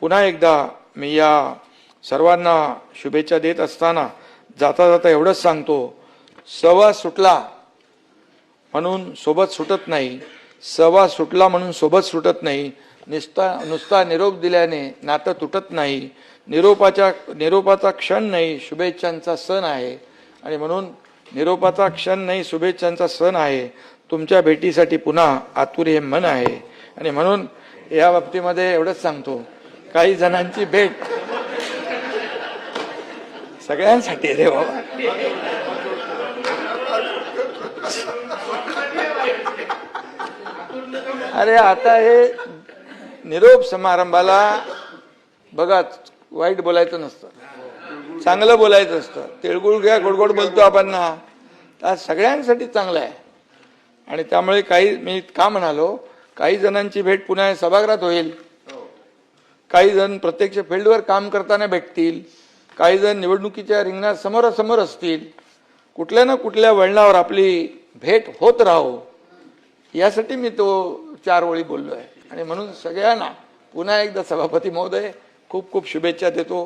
पुन्हा एकदा मी या सर्वांना शुभेच्छा देत असताना जाता जाता एवढंच सांगतो, सहवास सुटला म्हणून सोबत सुटत नाही, सहवास सुटला म्हणून सोबत सुटत नाही, नुसता निरोप दिल्याने नातं तुटत नाही, निरोपाचा क्षण नाही, शुभेच्छांचा सण आहे. आणि म्हणून निरोपाचा क्षण नाही, शुभेच्छांचा सण आहे. तुमच्या भेटीसाठी पुन्हा आतुर हे मन आहे. आणि म्हणून या बाबतीमध्ये एवढंच सांगतो, काही जणांची भेट सगळ्यांसाठी रे बाबा. अरे आता हे निरोप समारंभाला बघा, वाईट बोलायचं नसतं, चांगलं बोलायचं असतं. तिळगुळ घ्या, गोडगोड बोलतो आपण ना, तर सगळ्यांसाठी चांगलं आहे. आणि त्यामुळे काही, मी का म्हणालो, काही जणांची भेट पुन्हा सभागृहात होईल, काही जण प्रत्यक्ष फील्डवर काम करताना भेटतील, काही जण निवडणुकीच्या रिंगणात समोरासमोर असतील. कुठल्या ना कुठल्या वळणावर आपली भेट होत राहो यासाठी मी तो 4 ओळी बोललो आहे. आणि म्हणून सगळ्यांना पुन्हा एकदा सभापती महोदय खूप खूप शुभेच्छा देतो.